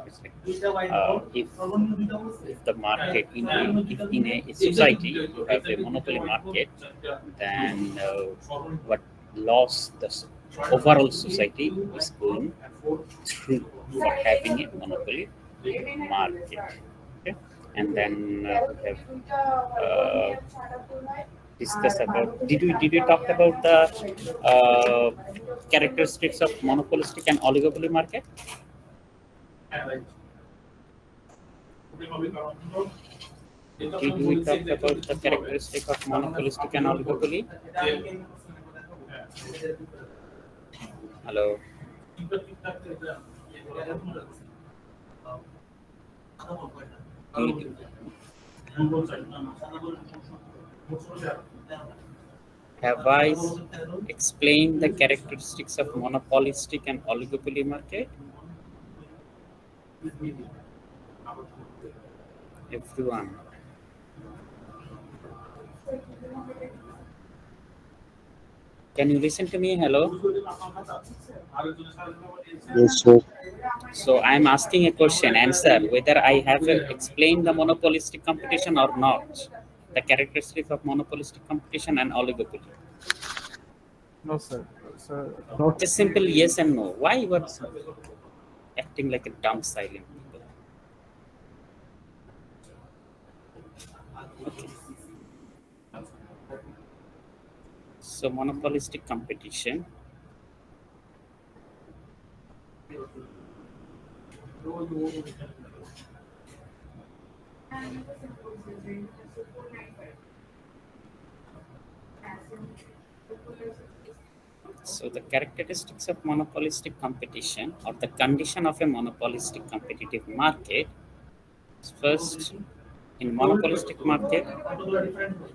It's like, if the market if in a society you have a monopoly market, then what loss the overall society is going through for having a monopoly market. Okay? And then we have discussed about. Did we talk about the characteristics of monopolistic and oligopoly market? Did we talk about the characteristic of monopolistic and oligopoly? Hello. Did- Have I explained the characteristics of monopolistic and oligopoly market? Everyone. Can you listen to me? Hello. Yes, sir. So I am asking a question. Answer whether I have explained the monopolistic competition or not. The characteristics of monopolistic competition and oligopoly. No, sir. Sir, Just simple yes and no. Why you are acting like a dumb silent people? Okay. So monopolistic competition. So the characteristics of monopolistic competition or the condition of a monopolistic competitive market. First, in monopolistic market,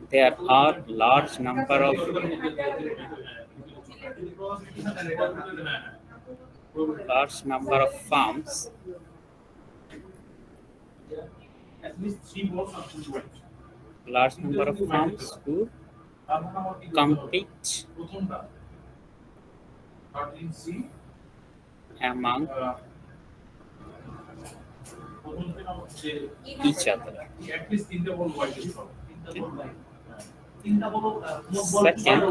there are large number of firms who compete among each other. Second,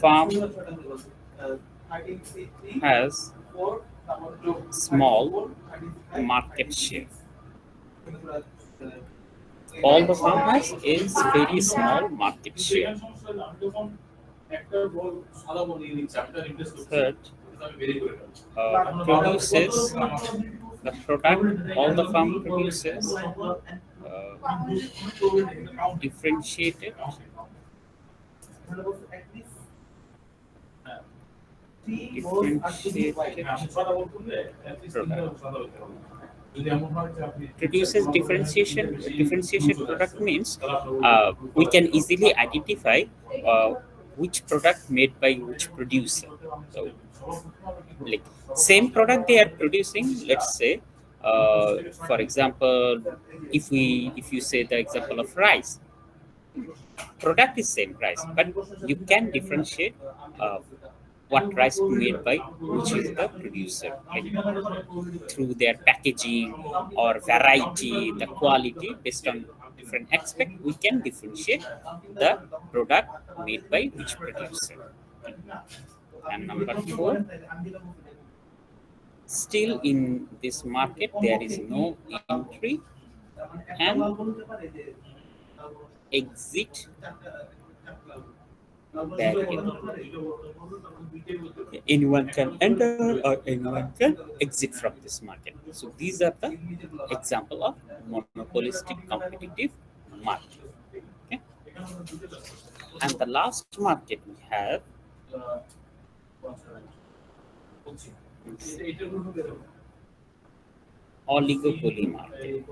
farm has small market share. All the farm has is very small market share. Third, produces the product all the farm produces differentiated produces differentiation product means we can easily identify which product made by which producer. So like same product they are producing, let's say for example, if you say the example of rice, product is same rice, but you can differentiate what rice made by which is the producer, like through their packaging or variety, the quality, based on different aspect we can differentiate the product made by which producer. And number four, still in this market there is no entry and exit barrier. Anyone can enter or anyone can exit from this market. So these are the example of monopolistic competitive market. Okay? And the last market we have oligopoly market.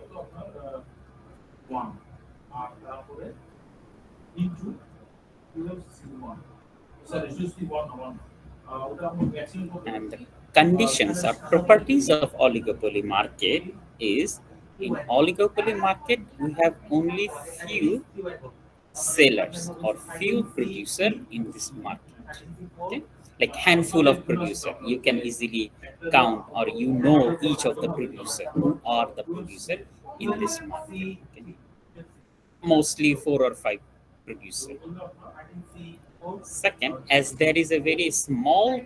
And the conditions or properties of oligopoly market is, in oligopoly market we have only few sellers or few producer in this market. Okay? like handful of producer. You can easily count, or you know each of the producer who are the producer in this market. Okay? Mostly 4 or 5 producer. Second, as there is a very small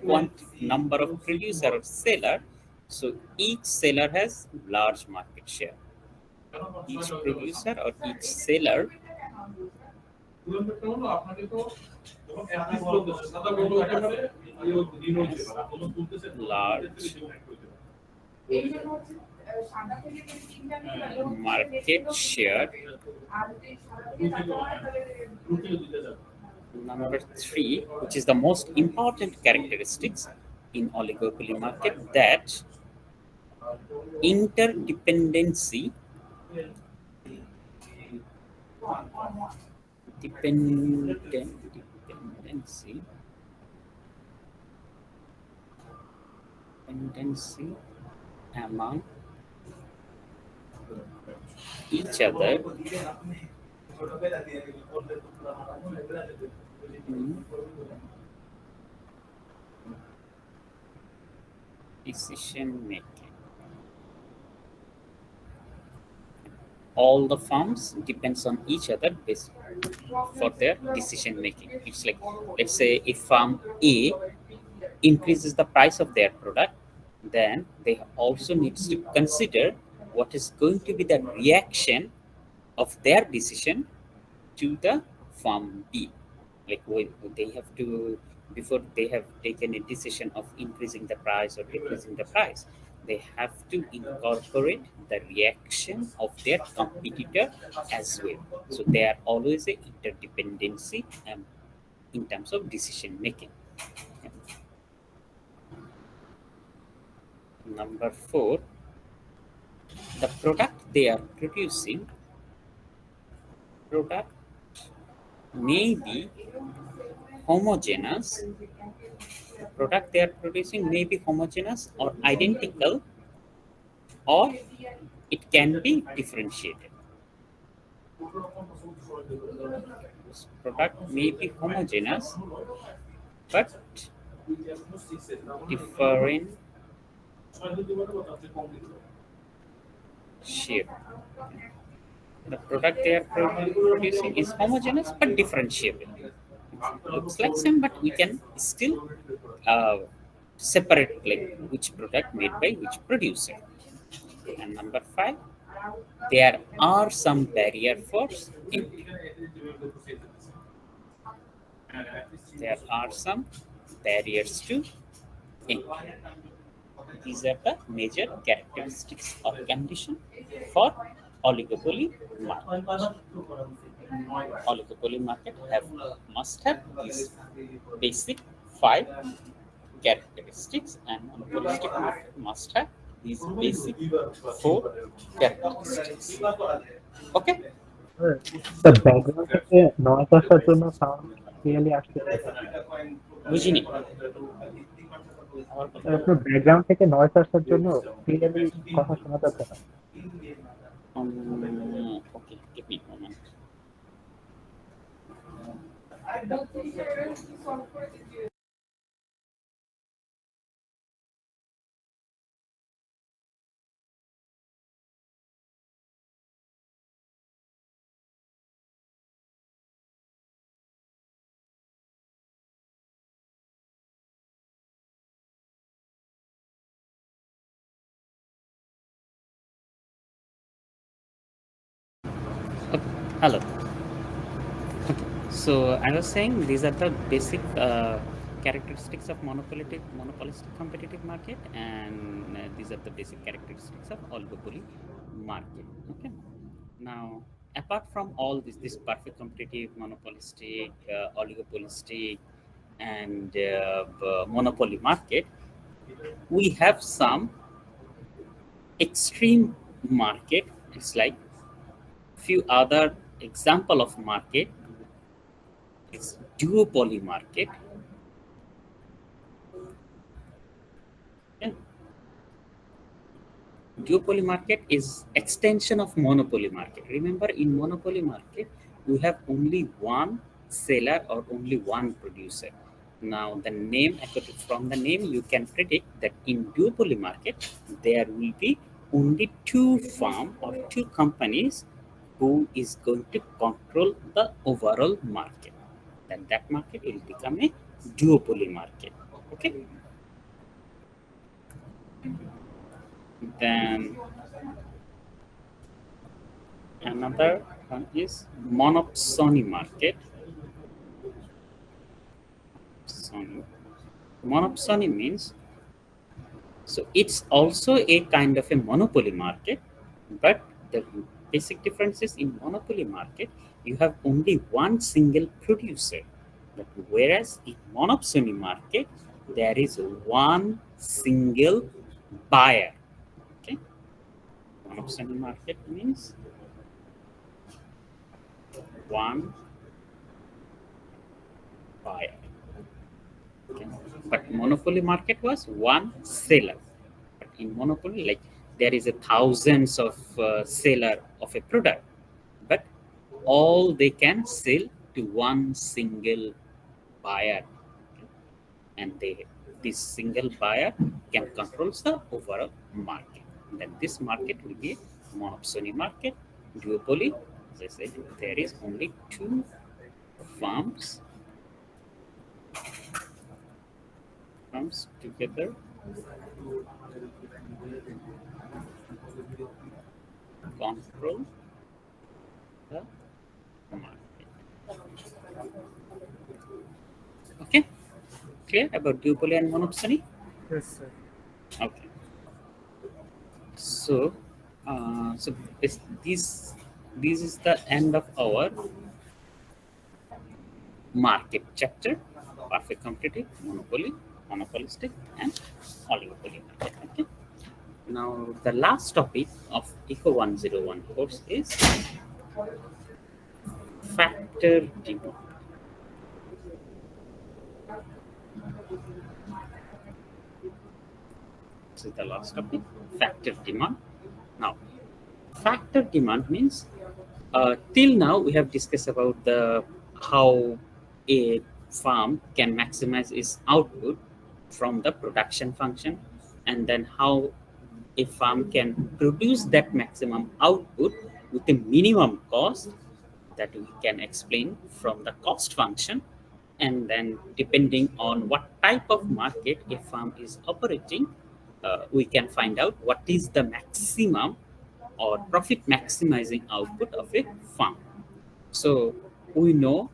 number of producer or seller, so each seller has large market share. Each producer or each seller large market share. Number 3, which is the most important characteristics in oligopoly market, that interdependency dependency dependency among each other in decision making. All the firms depends on each other based for their decision making. It's like, let's say if firm A increases the price of their product, then they also needs to consider what is going to be the reaction of their decision to the firm B. Like they have to, before they have taken a decision of increasing the price or decreasing the price, they have to incorporate the reaction of their competitor as well. So they are always a interdependency in terms of decision making. Number 4, the product they are producing, product may be homogeneous. The product they are producing may be homogeneous or identical, or it can be differentiated. This product may be homogeneous but differentiated. The product they are producing is homogeneous but differentiable. It looks like same, but we can still separate like which product made by which producer. And number 5, there are some barrier for entry. There are some barriers to entry. These are the major characteristics or condition for oligopoly market. Oligopoly market must have these basic 5 characteristics, and monopolistic market must have these basic 4 characteristics. Okay? The background থেকে noise আসার জন্য sound clearly আসতেছে না। বুঝিনি। আপনার background থেকে noise আসার জন্য ক্লিয়ারলি কথা শোনা যাচ্ছে না। Okay, give me a moment. Okay, hello. Okay. So I was saying these are the basic characteristics of monopolistic competitive market, and these are the basic characteristics of oligopoly market. Okay. Now, apart from all this perfect competitive, monopolistic, oligopolistic, and monopoly market, we have some extreme market. It's like few other example of market is duopoly market. Yeah. Duopoly market is extension of monopoly market. Remember, in monopoly market, we have only one seller or only one producer. Now, from the name, you can predict that in duopoly market, there will be only two firm or two companies who is going to control the overall market. Then that market will become a duopoly market. Okay. Then another one is monopsony market. Monopsony means, so it's also a kind of a monopoly market, but the basic difference is in monopoly market, you have only one single producer. But whereas in monopsony market, there is one single buyer. Okay. Monopsony market means one buyer. Okay. But monopoly market was one seller. But in monopoly, like there is a thousands of seller of a product, but all they can sell to one single buyer. Okay. And this single buyer can control the overall market. Then this market will be a monopsony market. Duopoly, as I said, there is only two firms comes together control the market. Okay, clear about duopoly and monopsony? Yes, sir. Okay. So, so this is the end of our market chapter: perfect competitive, monopoly, monopolistic, and oligopoly market. Okay. Now, the last topic of ECO 101 course is factor demand. This is the last topic, factor demand. Now, factor demand means till now we have discussed about the how a farm can maximize its output from the production function, and then how a farm can produce that maximum output with a minimum cost that we can explain from the cost function. And then depending on what type of market a farm is operating, we can find out what is the maximum or profit maximizing output of a farm. So we know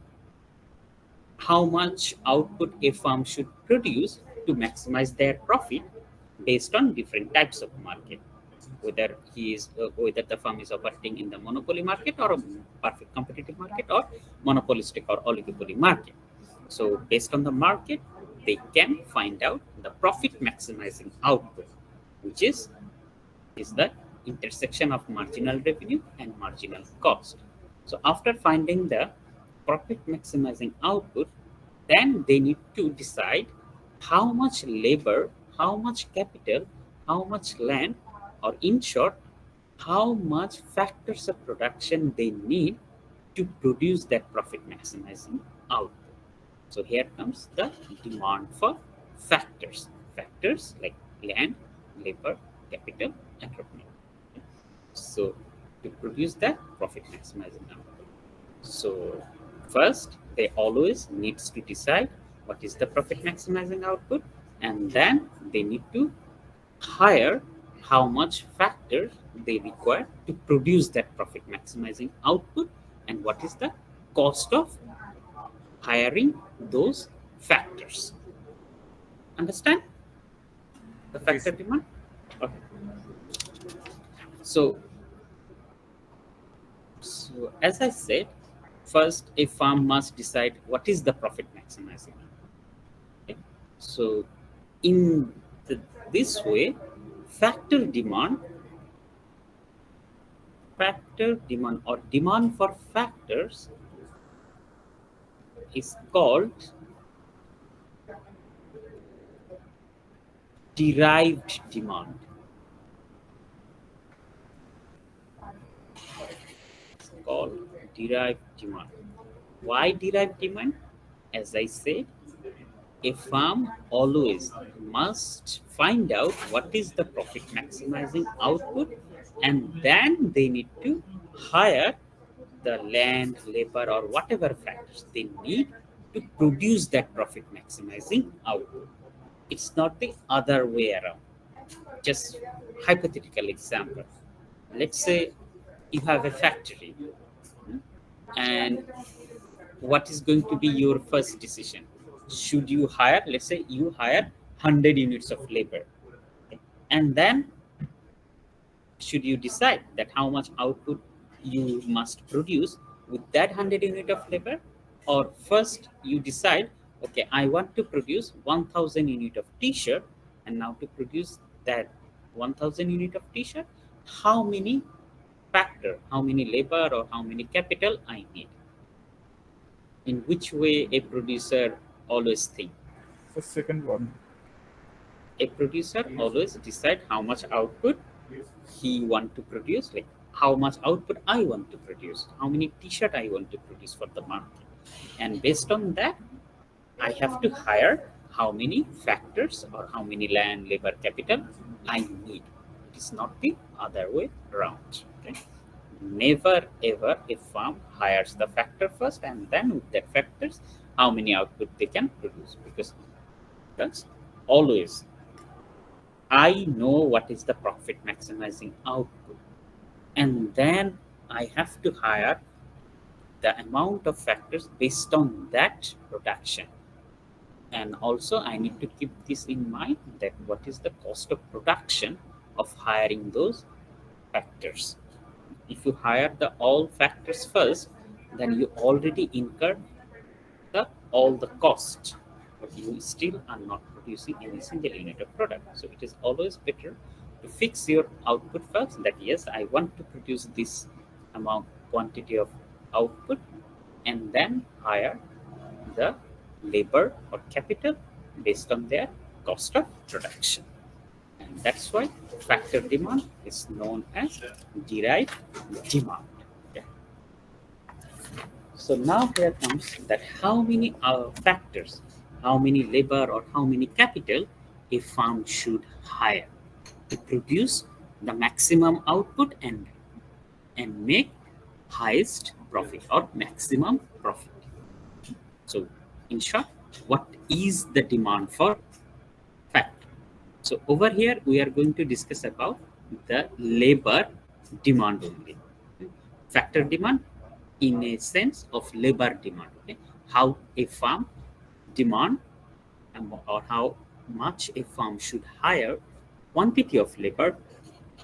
how much output a farm should produce to maximize their profit based on different types of market, whether the firm is operating in the monopoly market or a perfect competitive market or monopolistic or oligopoly market. So based on the market, they can find out the profit maximizing output, which is the intersection of marginal revenue and marginal cost. So after finding the profit maximizing output, then they need to decide how much labor, how much capital, how much land, or in short, how much factors of production they need to produce that profit maximizing output. So here comes the demand for factors. Factors like land, labor, capital, and revenue. So to produce that profit maximizing output. So first, they always needs to decide what is the profit maximizing output, and then they need to hire how much factors they require to produce that profit maximizing output, and what is the cost of hiring those factors. Understand the factor Yes. demand? Okay. So, so as I said, first a farm must decide what is the profit maximizing. Okay? So in this way, factor demand, or demand for factors is called derived demand. It's called derived demand. Why derived demand? As I said, a firm always must find out what is the profit maximizing output, and then they need to hire the land, labor, or whatever factors they need to produce that profit maximizing output. It's not the other way around. Just hypothetical example. Let's say you have a factory, and what is going to be your first decision? Should you hire, let's say you hire 100 units of labor, and then should you decide that how much output you must produce with that 100 unit of labor, or first you decide, okay, I want to produce 1000 unit of t-shirt, and now to produce that 1000 unit of t-shirt, how many factor, how many labor or how many capital I need? In which way a producer always think? The second one. A producer always decide how much output he want to produce, like how much output I want to produce, how many t-shirt I want to produce for the market, and based on that I have to hire how many factors or how many land, labor, capital I need. It is not the other way around. Okay? Never ever a firm hires the factor first and then with that factors how many output they can produce, because that's always I know what is the profit maximizing output, and then I have to hire the amount of factors based on that production. And also I need to keep this in mind, that what is the cost of production of hiring those factors. If you hire the all factors first, then you already incur all the cost, but you still are not producing any single unit of product. So it is always better to fix your output first, that yes, I want to produce this amount quantity of output, and then hire the labor or capital based on their cost of production. And that's why factor demand is known as derived demand. Okay. So now here comes that how many factors, how many labor or how many capital a firm should hire to produce the maximum output and make highest profit or maximum profit. So in short, what is the demand for factor? So over here we are going to discuss about the labor demand only. Factor demand in a sense of labor demand. Okay? How a firm demand or how much a firm should hire quantity of labor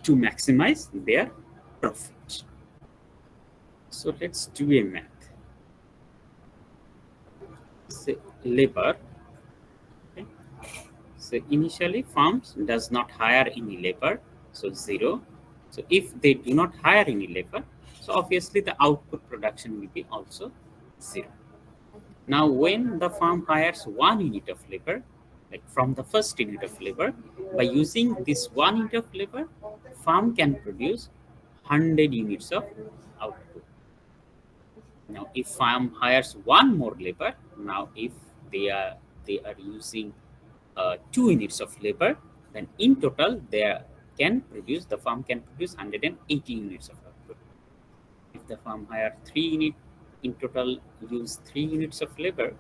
to maximize their profit. So let's do a math. Say labor. Okay? So initially firms does not hire any labor, so 0. So if they do not hire any labor, so obviously the output production will be also 0. Now when the firm hires 1 unit of labor, like from the first unit of labor, by using this 1 unit of labor, firm can produce 100 units of output. Now if firm hires 1 more labor, now if they are using 2 units of labor, then in total the firm can produce 180 units of output. If the firm hire 3 units, in total use 3 units of labor,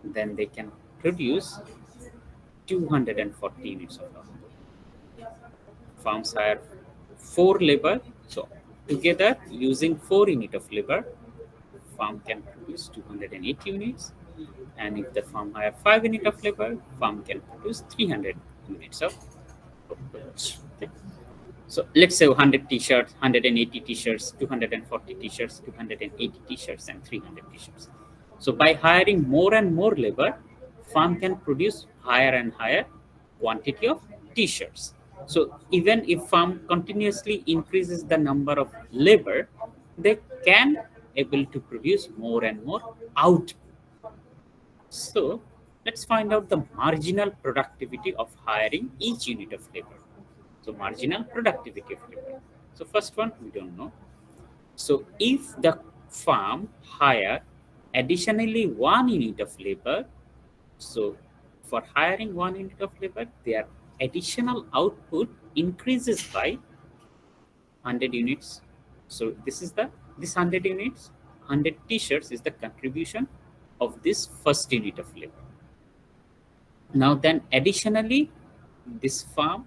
then they can produce 240 units of output. Firms hire 4 labor, so together using 4 units of labor, firm can produce 280 units. And if the firm hire 5 units of labor, firm can produce 300 units of output. Okay. So let's say 100 t-shirts, 180 t-shirts, 240 t-shirts, 280 t-shirts, and 300 t-shirts. So by hiring more and more labor, firm can produce higher and higher quantity of t-shirts. So even if firm continuously increases the number of labor, they can able to produce more and more output. So let's find out the marginal productivity of hiring each unit of labor. So marginal productivity of labor. So first one we don't know. So if the firm hire additionally 1 unit of labor, so for hiring 1 unit of labor, their additional output increases by 100 units. So this 100 units, 100 t-shirts is the contribution of this first unit of labor. Now then additionally, this farm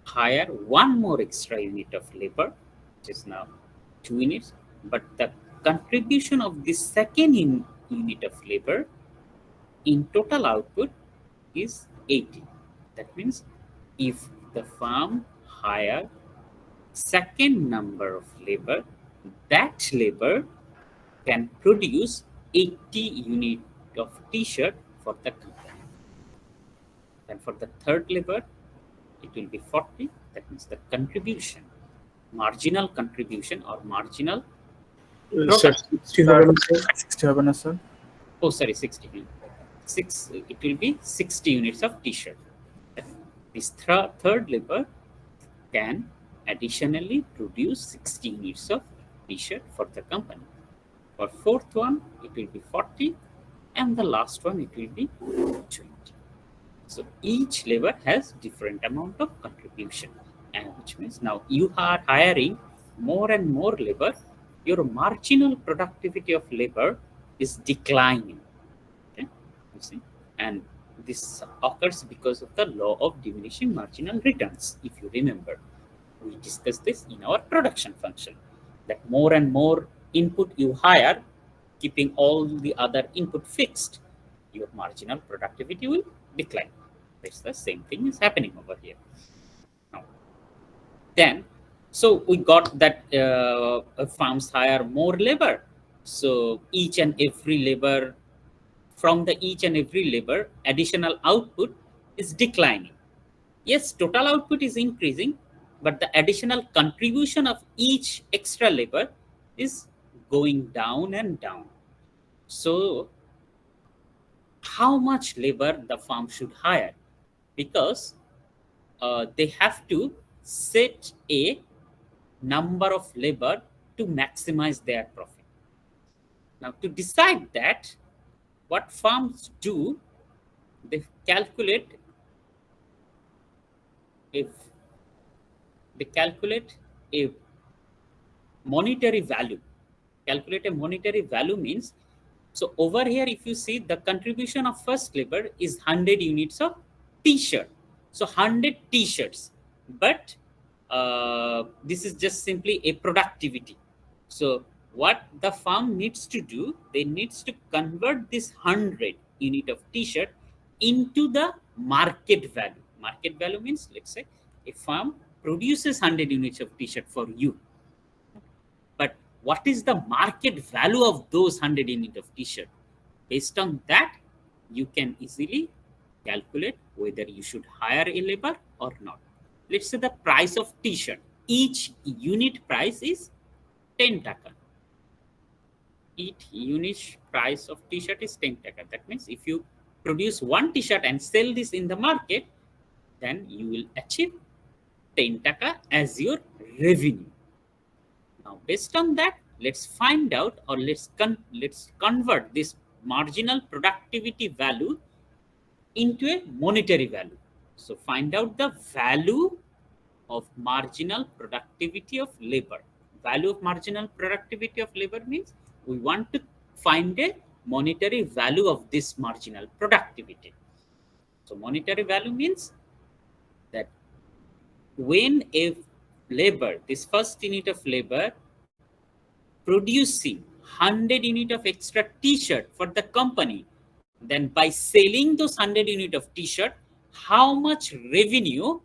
hire one more extra unit of labor, which is now 2 units, but the contribution of this second unit of labor in total output is 80. That means if the farm hire second number of labor, that labor can produce 80 unit of t-shirt for the company. And for the third labor, it will be 40. That means the contribution, marginal contribution or marginal Sir, product. 60 হবে না sir? 60 হবে না sir? Oh, sorry, 60 units. It will be 60 units of t-shirt. This third labor can additionally produce 60 units of t-shirt for the company. For fourth one, it will be 40, and the last one, it will be 20. So each labor has different amount of contribution, and which means now you are hiring more and more labor, your marginal productivity of labor is declining. Okay, you see, and this occurs because of the law of diminishing marginal returns. If you remember, we discussed this in our production function, that more and more input you hire, keeping all the other input fixed, your marginal productivity will decline. That's the same thing is happening over here. Now, then, so we got that farms hire more labor. So each and every labor, from the each and every labor, additional output is declining. Yes, total output is increasing, but the additional contribution of each extra labor is going down and down. So how much labor the farm should hire? Because they have to set a number of labor to maximize their profit. Now to decide that, what farms do, they calculate a monetary value. Calculate a monetary value means, so over here if you see, the contribution of first labor is 100 units of t-shirt. So 100 t-shirts, but this is just simply a productivity. So what the farm needs to do, they needs to convert this 100 unit of t-shirt into the market value. Market value means, let's say a farm produces 100 units of t-shirt for you, but what is the market value of those 100 units of t-shirt? Based on that, you can easily calculate whether you should hire a labor or not. Let's say the price of t-shirt, each unit price is 10 taka. Each unit price of t-shirt is 10 taka. That means if you produce one t-shirt and sell this in the market, then you will achieve 10 taka as your revenue. Now, based on that, let's find out, or let's convert this marginal productivity value into a monetary value. So find out the value of marginal productivity of labor. Value of marginal productivity of labor means we want to find a monetary value of this marginal productivity. So monetary value means that when a labor, this first unit of labor, producing 100 unit of extra t-shirt for the company, then by selling those 100 unit of t-shirt, how much revenue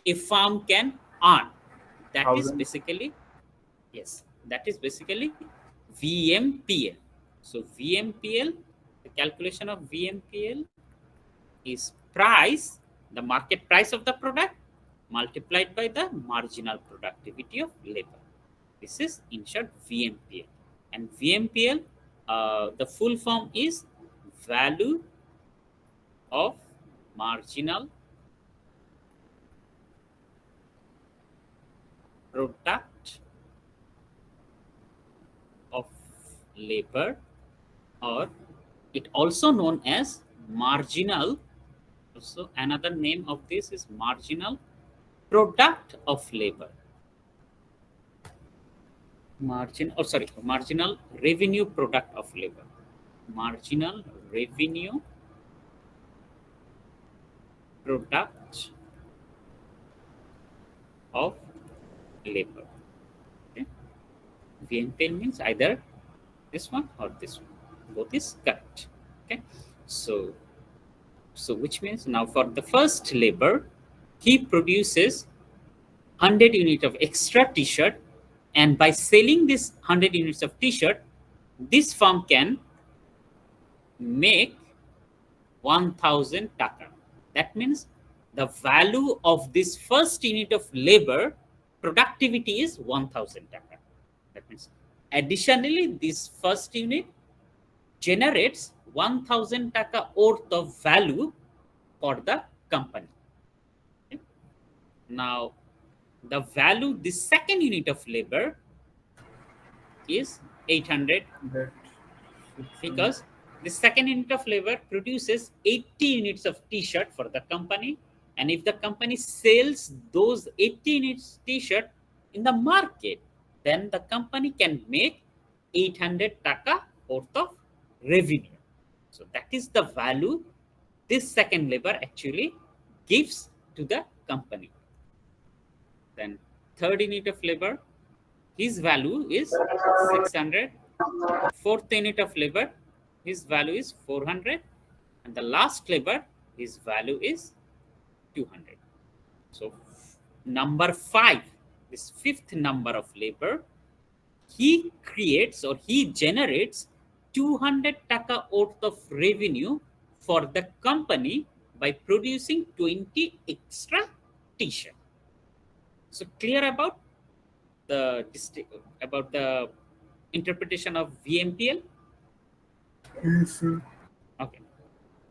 a farm can earn? That is basically, yes, that is basically VMPL. So VMPL, the calculation of VMPL is price, the market price of the product, multiplied by the marginal productivity of labor. This is in short VMPL. And VMPL, the full form is value of marginal product of labor, or it also known as marginal So another name of this is marginal product of labor. Marginal revenue product of labor. Marginal revenue product of labor. Okay. VMPL means either this one or this one. Both is correct. Okay. So which means now for the first labor, he produces 100 units of extra t-shirt, and by selling this 100 units of t-shirt, this firm can make 1000 taka. That means the value of this first unit of labor productivity is 1000 taka. That means additionally this first unit generates 1000 taka worth of value for the company. Okay. Now the value this second unit of labor is 800 because the second unit of labor produces 80 units of t-shirt for the company, and if the company sells those 80 units t-shirt in the market, then the company can make 800 taka worth of revenue. So that is the value this second labor actually gives to the company. Then third unit of labor, his value is 600. Fourth unit of labor, his value is 400. And the last labor, his value is 200. So number 5, this fifth number of labor, he creates or he generates 200 taka worth of revenue for the company by producing 20 extra t-shirt. So clear about the interpretation of VMPL? Yes, sir. Okay.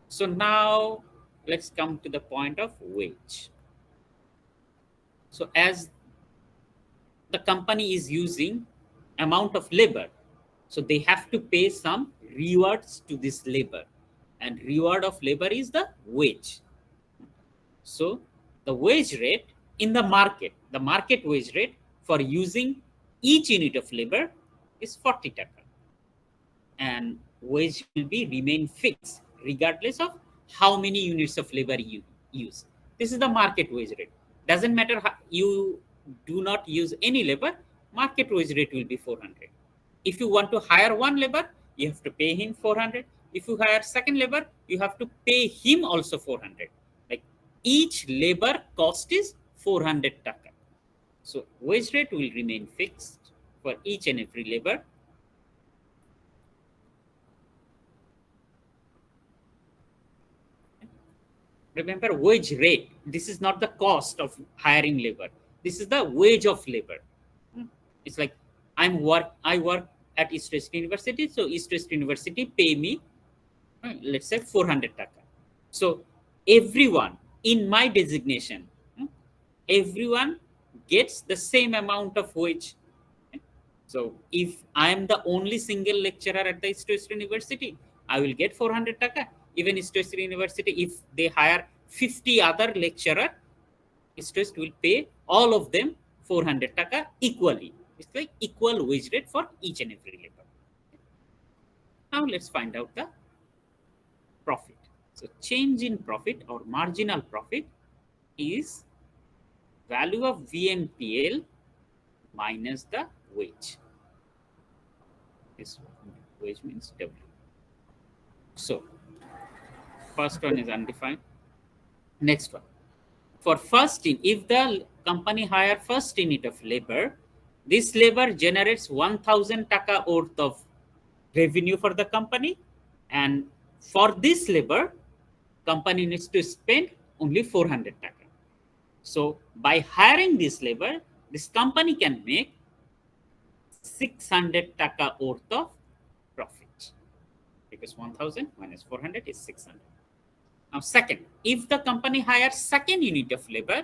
So now let's come to the point of wage. So as the company is using amount of labor, so they have to pay some rewards to this labor, and reward of labor is the wage. So the wage rate in the market wage rate for using each unit of labor is 40 taka, and wage will be remain fixed regardless of how many units of labor you use. This is the market wage rate. Doesn't matter how you do not use any labor, market wage rate will be 400. If you want to hire one labor, you have to pay him 400. If you hire second labor, you have to pay him also 400. Like each labor cost is 400 taka. So wage rate will remain fixed for each and every labor. Remember, wage rate, this is not the cost of hiring labor. This is the wage of labor. It's like I work at East West University, so East West University pay me, let's say 400 taka. So everyone in my designation, everyone gets the same amount of wage. So if I am the only single lecturer at the East West University, I will get 400 taka. Even East West University, if they hire 50 other lecturer, East West will pay all of them 400 taka equally. It's like equal wage rate for each and every labor. Now let's find out the profit. So change in profit or marginal profit is value of VMPL minus the wage. This wage means W. So first one is undefined. Next one. For first in, if the company hire first unit of labor, this labor generates 1000 taka worth of revenue for the company, and for this labor, company needs to spend only 400 taka. So by hiring this labor, this company can make 600 taka worth of profit, because 1000 minus 400 is 600. Now second, if the company hires second unit of labor,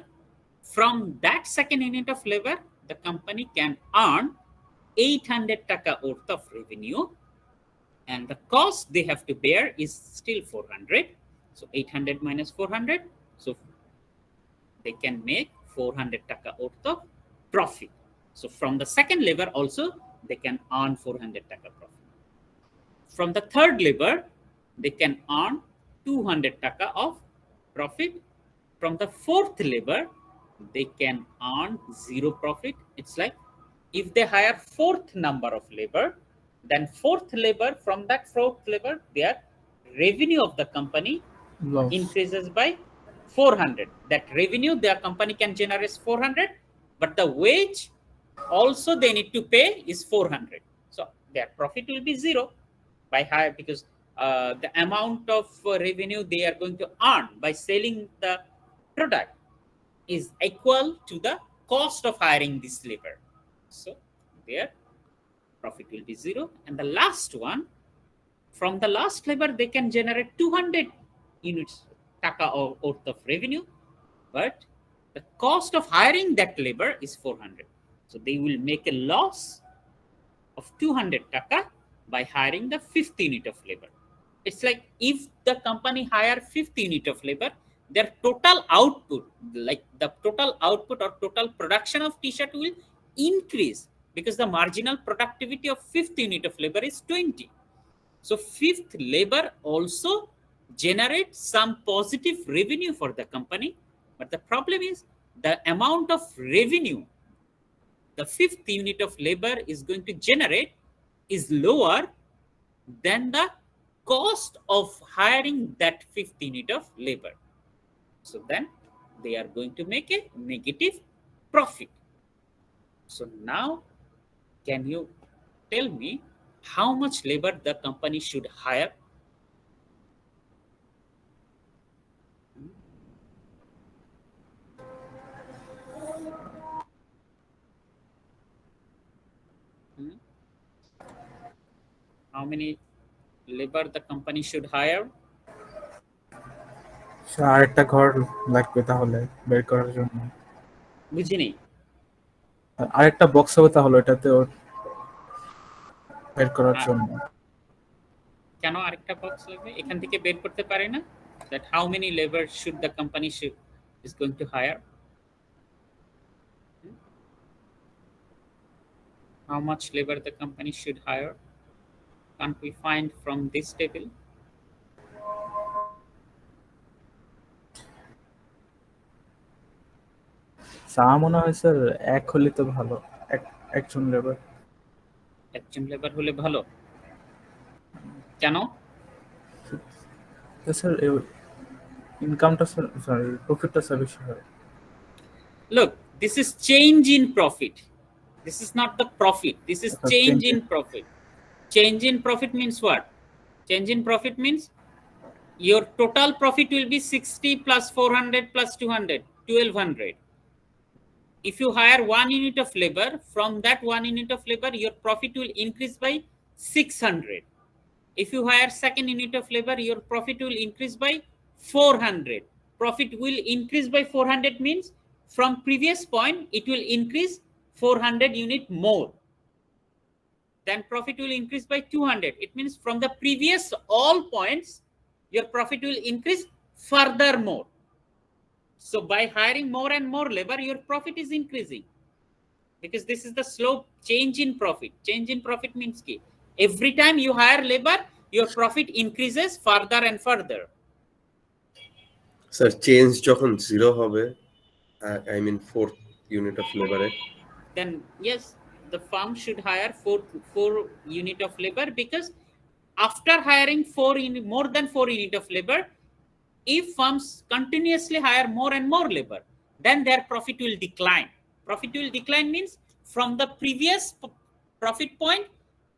from that second unit of labor, the company can earn 800 taka worth of revenue, and the cost they have to bear is still 400. So 800 minus 400. So they can make 400 taka worth of profit. So from the second lever also, they can earn 400 taka profit. From the third lever, they can earn 200 taka of profit. From the fourth lever, they can earn zero profit. It's like if they hire fourth number of labor, then fourth labor, from that fourth labor, their revenue of the company Loss. increases by 400. That revenue their company can generate 400, but the wage also they need to pay is 400. So their profit will be zero by higher, because the amount of revenue they are going to earn by selling the product is equal to the cost of hiring this labor. So their profit will be zero. And the last one, from the last labor, they can generate 200 units taka worth of revenue, but the cost of hiring that labor is 400. So they will make a loss of 200 taka by hiring the 50 unit of labor. It's like if the company hire 50 unit of labor, their total output, like the total output or total production of t-shirt will increase, because the marginal productivity of 50 unit of labor is 20. So fifth labor also generates some positive revenue for the company, but the problem is the amount of revenue the fifth unit of labor is going to generate is lower than the cost of hiring that fifth unit of labor. So then they are going to make a negative profit. So now, can you tell me how much labor the company should hire? How many labor the company should hire? আরেকটা ঘর লাগবে তাহলে বের করার জন্য। বুঝিনি। আরেকটা box হবে তাহলে এটাতে ওর বের করার জন্য। কেন আরেকটা বক্স লাগবে? এখান থেকে বের করতে পারে না? That how many labor should the company is going to hire? How much labor the company should hire? Can't we find from this table? আমার মনে হয় স্যার এক হলে তো ভালো, একজন লেবার। একজন লেবার হলে ভালো। কেন? স্যার ইনকামটা স্যার প্রফিটটা স্যার বেশি হয়। Look, this is change in profit. This is not the profit. This is change in profit. Change in profit means what? Change in profit means your total profit will be 60 plus 400 plus 200, 1200. If you hire 1 unit of labor, from that 1 unit of labor, your profit will increase by 600. If you hire second unit of labor, your profit will increase by 400. Profit will increase by 400 means from previous point, it will increase 400 unit more. Then profit will increase by 200. It means from the previous all points, your profit will increase furthermore. So by hiring more and more labor, your profit is increasing, because this is the slow change in profit. Change in profit means key. Every time you hire labor, your profit increases further and further. Sir, change যখন zero হবে, I mean fourth unit of labor, then yes, the firm should hire four unit of labor, because after hiring more than 4 unit of labor, if firms continuously hire more and more labor, then their profit will decline. Profit will decline means from the previous profit point,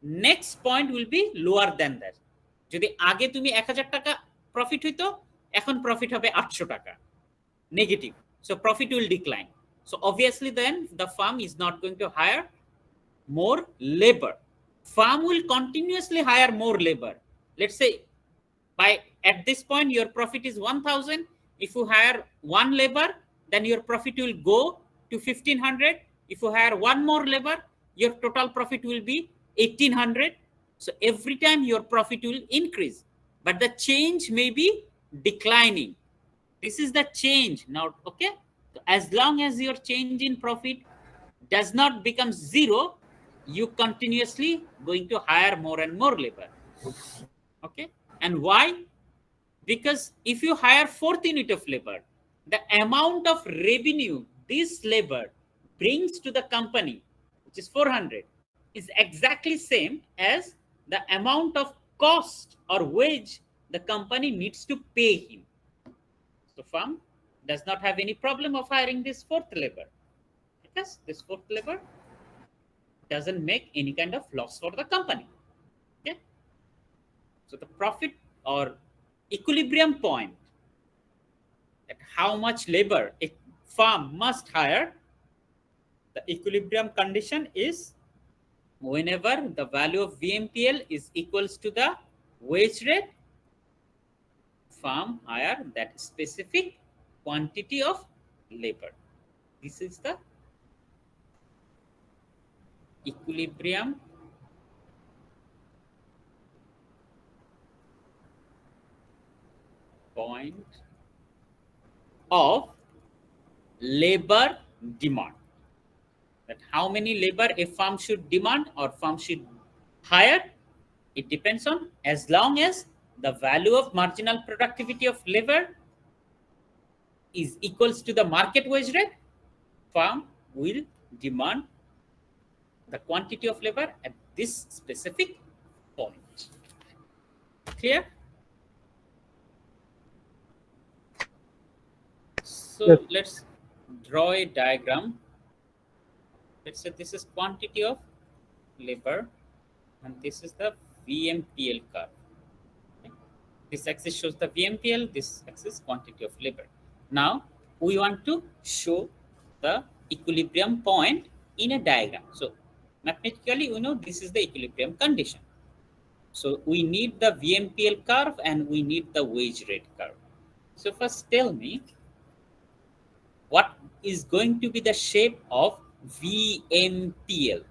next point will be lower than that. যদি আগে তুমি 1000 টাকা profit হইতো, এখন profit হবে 800 টাকা, negative. So profit will decline. So obviously then the firm is not going to hire more labor. Firm will continuously hire more labor. Let's say at this point your profit is 1000. If you hire one labor, then your profit will go to 1500. If you hire one more labor, your total profit will be 1800. So every time your profit will increase, but the change may be declining. This is the change now. Okay, so as long as your change in profit does not become zero, you continuously going to hire more and more labor. Okay, and why? Because if you hire 4th unit of labor, the amount of revenue this labor brings to the company, which is 400, is exactly same as the amount of cost or wage the company needs to pay him. So firm does not have any problem of hiring this 4th labor, because this 4th labor doesn't make any kind of loss for the company. Okay, so the profit or equilibrium point at how much labor a firm must hire, the equilibrium condition is whenever the value of VMPL is equals to the wage rate, firm hire that specific quantity of labor. This is the equilibrium point of labor demand. That how many labor a firm should demand or firm should hire, it depends on, as long as the value of marginal productivity of labor is equals to the market wage rate, firm will demand the quantity of labor at this specific point. Clear? So Yes. let's draw a diagram. Let's say this is quantity of labor and this is the VMPL curve. Okay. This axis shows the VMPL, this axis quantity of labor. Now we want to show the equilibrium point in a diagram. So mathematically, we know this is the equilibrium condition. So we need the VMPL curve and we need the wage rate curve. So first tell me, what is going to be the shape of VMPL?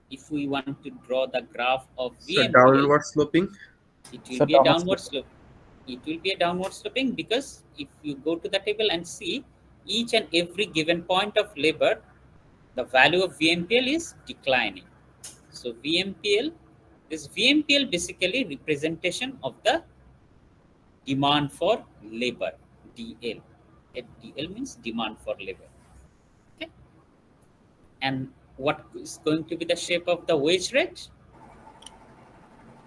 If we want to draw the graph of So VMPL, downward sloping. it will So be a downward downward slope. It will be a downward sloping because if you go to the table and see each and every given point of labor, the value of VMPL is declining. So VMPL, this VMPL basically representation of the demand for labor, DL. DL means demand for labor. Okay. And what is going to be the shape of the wage rate?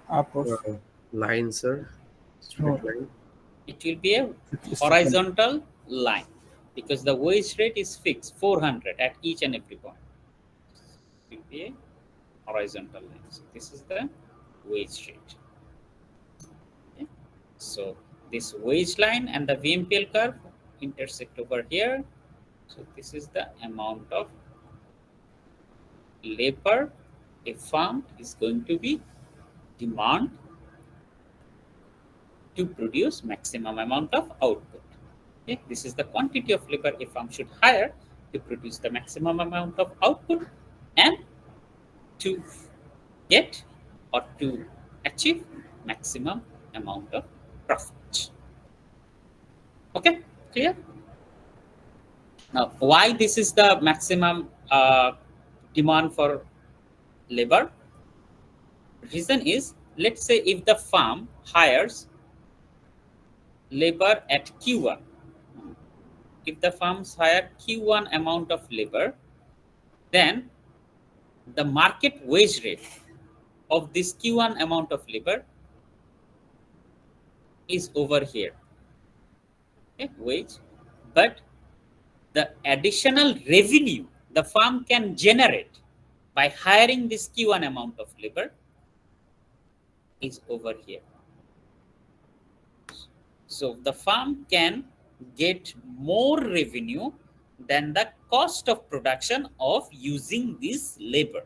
upward. Line, sir. Straight No. line. It will be a It's horizontal line because the wage rate is fixed 400 at each and every point. It will be a horizontal line. So this is the wage rate. Okay. So this wage line and the VMPL curve intersect over here. So this is the amount of labor a firm is going to be demand to produce maximum amount of output. Okay, this is the quantity of labor a firm should hire to produce the maximum amount of output and to get or to achieve maximum amount of profit. Okay, clear? Now, why this is the maximum demand for labor? Reason is, let's say if the firm hires labor at Q1, if the firms hire Q1 amount of labor, then the market wage rate of this Q1 amount of labor is over here, okay, wage, but the additional revenue the firm can generate by hiring this Q1 amount of labor is over here. So the firm can get more revenue than the cost of production of using this labor.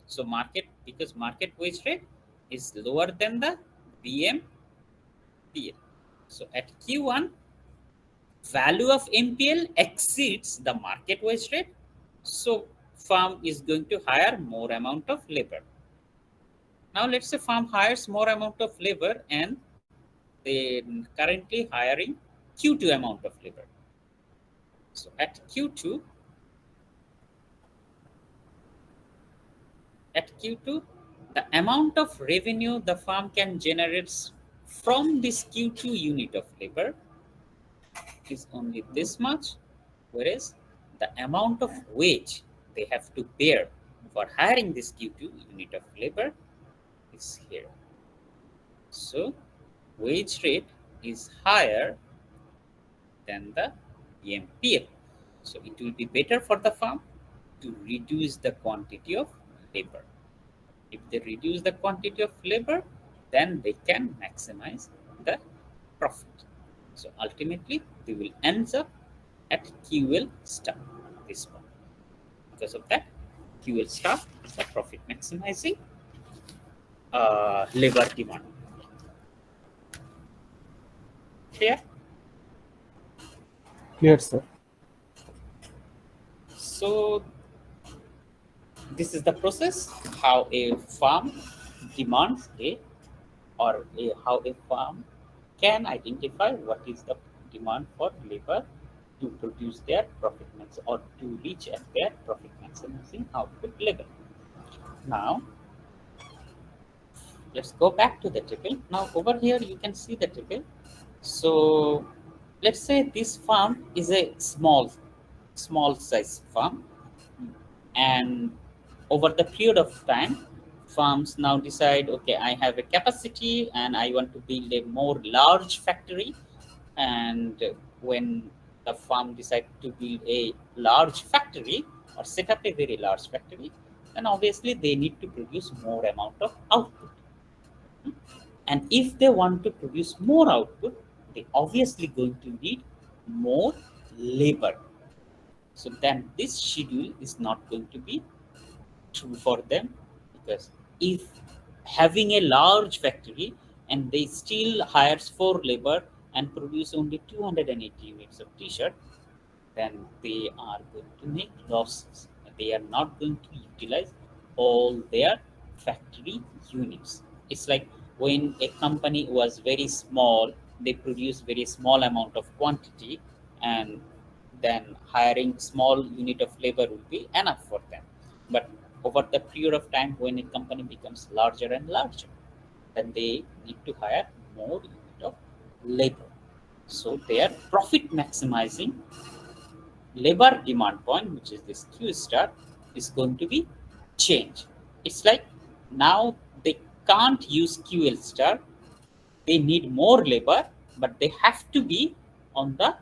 So market, because market wage rate is lower than the VMPL. So at Q1, value of MPL exceeds the market wage rate. So firm is going to hire more amount of labor. Now let's say firm hires more amount of labor and they currently hiring Q2 amount of labor. So at Q2, the amount of revenue the firm can generate from this Q2 unit of labor is only this much, whereas the amount of wage they have to bear for hiring this Q2 unit of labor is here. So wage rate is higher than the EMPL. So it will be better for the firm to reduce the quantity of labor. If they reduce the quantity of labor, then they can maximize the profit. So ultimately, they will end up at QL star this one. Because of that, QL star is the profit maximizing labor demand. Clear? Clear, sir. So this is the process how a firm demands how a firm can identify what is the demand for labor to produce their profit max or to reach at their profit maximizing output level. Now let's go back to the table. Now over here you can see the table. So let's say this firm is a small size firm, and over the period of time firms now decide, okay, I have a capacity and I want to build a more large factory. And when the firm decide to build a large factory or set up a very large factory, then obviously they need to produce more amount of output. And if they want to produce more output, they obviously going to need more labor. So then this schedule is not going to be true for them, because if having a large factory and they still hires 4 labor and produce only 280 units of t-shirt, then they are going to make losses. They are not going to utilize all their factory units. It's like when a company was very small, they produce very small amount of quantity, and then hiring small unit of labor will be enough for them. But over the period of time, when a company becomes larger and larger, then they need to hire more unit of labor. So their profit maximizing labor demand point, which is this Q star, is going to be changed. It's like now they can't use QL star. They need more labor, but they have to be on the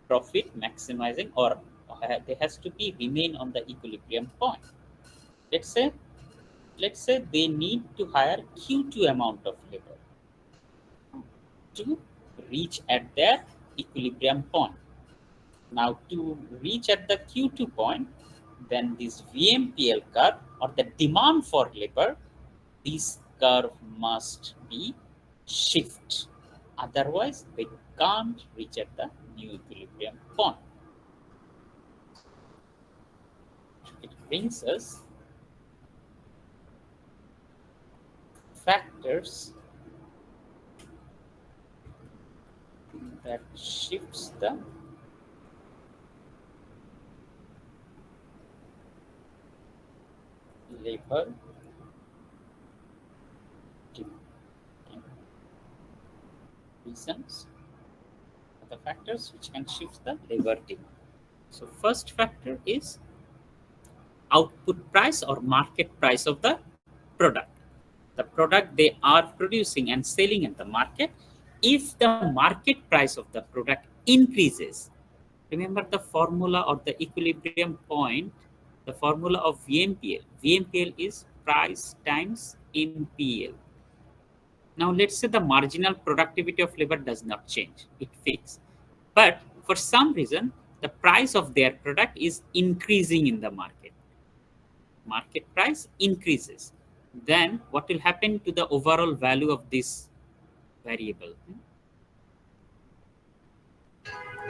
profit maximizing, or they has to be remain on the equilibrium point. Let's say they need to hire Q2 amount of labor to reach at their equilibrium point. Now to reach at the Q2 point, then this VMPL curve or the demand for labor, this curve must be shift. Otherwise, they can't reach at the new equilibrium point. It brings us factors that shifts the labor demand. Reasons are the factors which can shift the labor demand. So first factor is output price or market price of the product. The product they are producing and selling in the market, if the market price of the product increases, remember the formula or the equilibrium point, the formula of VMPL. VMPL is price times MPL. Now let's say the marginal productivity of labor does not change, it fixed. But for some reason, the price of their product is increasing in the market. Market price increases. Then what will happen to the overall value of this variable?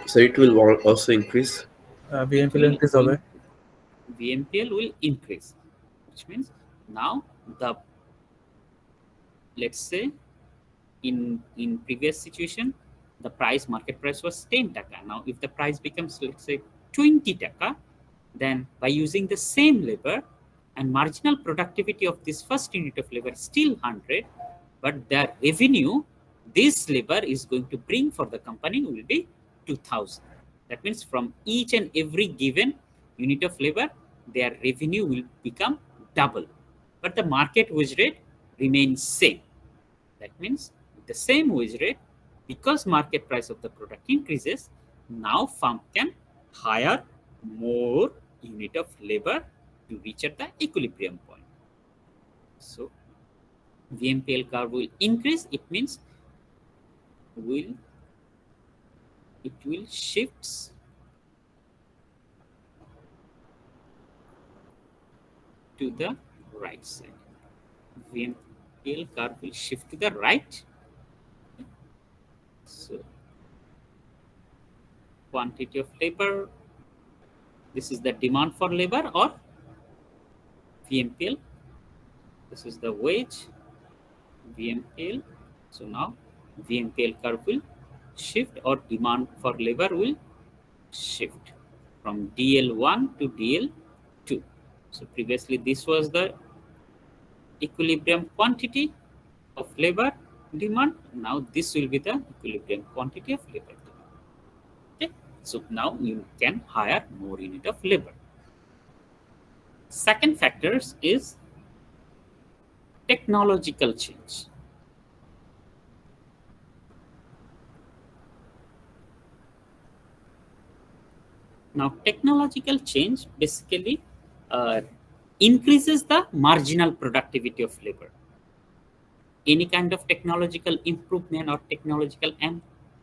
So it will also increase. VMPL increase হবে VMPL will increase, which means now let's say in previous situation, the market price was 10 taka. Now if the price becomes, let's say, 20 taka, then by using the same labor and marginal productivity of this first unit of labor is still 100, but the revenue this labor is going to bring for the company will be 2000. That means from each and every given unit of labor, their revenue will become double, but the market wage rate remains same. That means with the same wage rate, because market price of the product increases, now firm can hire more unit of labor to reach at the equilibrium point. So VMPL curve will increase. It means it will shifts to the right side. VMPL curve will shift to the right. So quantity of labor, this is the demand for labor, or VMPL, this is the wage, VMPL. So now VMPL curve will shift, or demand for labor will shift from DL1 to DL2. So previously this was the equilibrium quantity of labor demand. Now this will be the equilibrium quantity of labor demand. Okay, so now you can hire more unit of labor. Second factors is technological change. Now technological change basically increases the marginal productivity of labor. Any kind of technological improvement or technological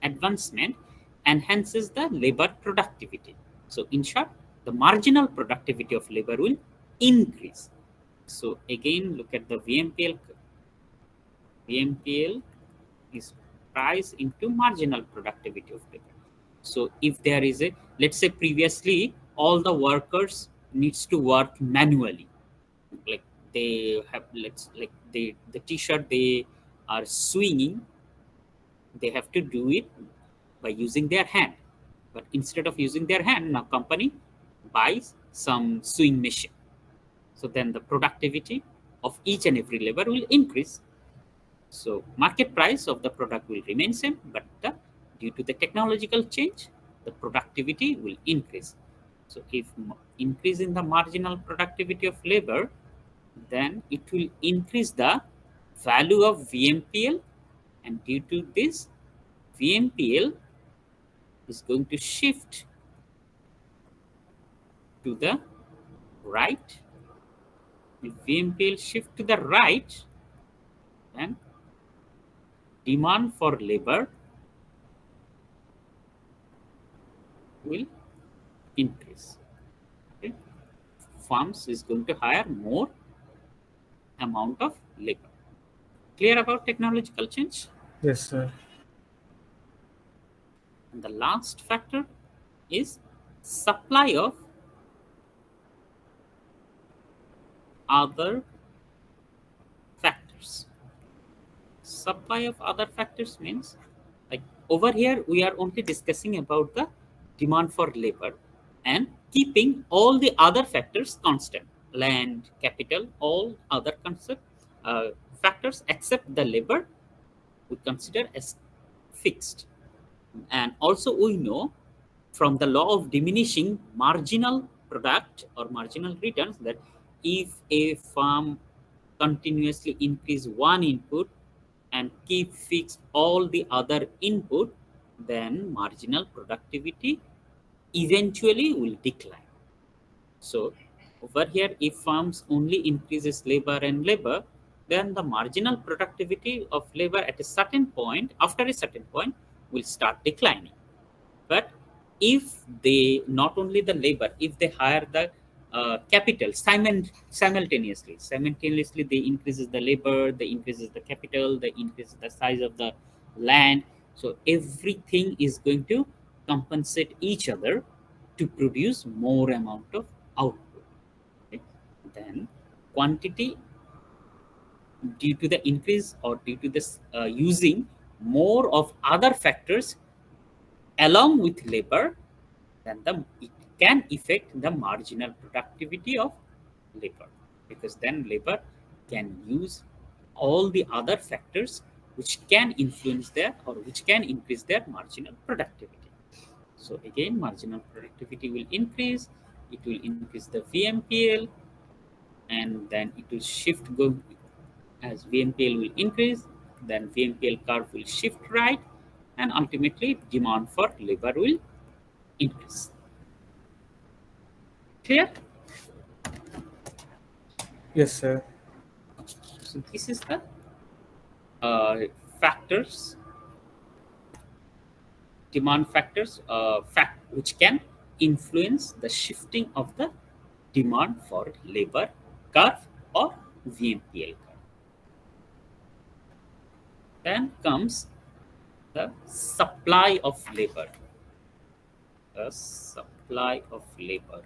advancement enhances the labor productivity. So in short, the marginal productivity of labor will increase. So again, look at the VMPL. VMPL is price into marginal productivity of labor. So if there is a, let's say previously all the workers needs to work manually, like they have, like the t-shirt they are sewing, they have to do it by using their hand. But instead of using their hand, now company buys some sewing machine. So then the productivity of each and every labor will increase. So market price of the product will remain same, but due to the technological change, the productivity will increase. So if increase in the marginal productivity of labor, then it will increase the value of VMPL, and due to this, VMPL is going to shift to the right. If VMPL shift to the right, then demand for labor will increase. Okay? Firms is going to hire more amount of labor. Clear about technological change? Yes, sir. And the last factor is supply of other factors. Supply of other factors means, like over here we are only discussing about the demand for labor and keeping all the other factors constant, land, capital, all other factors except the labor we consider as fixed. And also we know from the law of diminishing marginal product or marginal returns that if a firm continuously increase one input and keep fixed all the other input, then marginal productivity eventually will decline. So over here, if firms only increases labor and labor, then the marginal productivity of labor at a certain point, after a certain point, will start declining. But if they, not only the labor, if they hire the capital simultaneously they increases the labor, they increases the capital, they increases the size of the land. So everything is going to compensate each other to produce more amount of output. Okay? Then quantity due to the increase or due to this using more of other factors along with labor, then it can affect the marginal productivity of labor, because then labor can use all the other factors which can influence their or which can increase their marginal productivity. So again, marginal productivity will increase, it will increase the VMPL, and then it will shift go as VMPL will increase, then VMPL curve will shift right, and ultimately demand for labor will increase. Clear? Yes, sir. So this is the factors, demand factors, which can influence the shifting of the demand for labor curve or VMPL curve. Then comes the supply of labor. The supply of labor.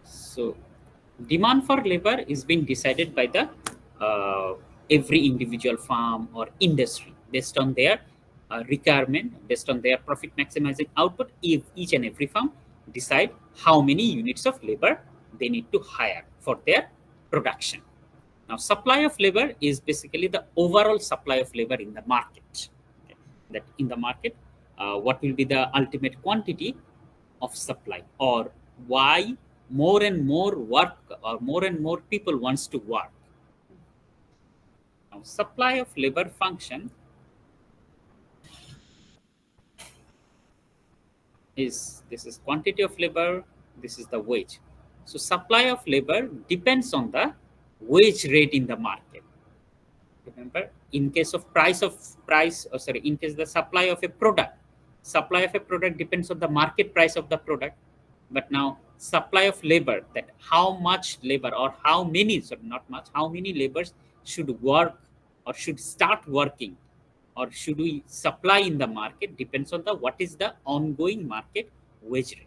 So demand for labor is being decided by the every individual farm or industry based on their requirement, based on their profit maximizing output. If each and every farm decide how many units of labor they need to hire for their production. Now, supply of labor is basically the overall supply of labor in the market. Okay. That in the market, what will be the ultimate quantity of supply, or why more and more work or more and more people wants to work. Now, supply of labor function is, this is quantity of labor, this is the wage. So supply of labor depends on the wage rate in the market. Remember, in case of in case the supply of a product depends on the market price of the product. But now supply of labor, that how much labor or how many, so not much, how many laborers should work or should start working or should we supply in the market, depends on the what is the ongoing market wage rate.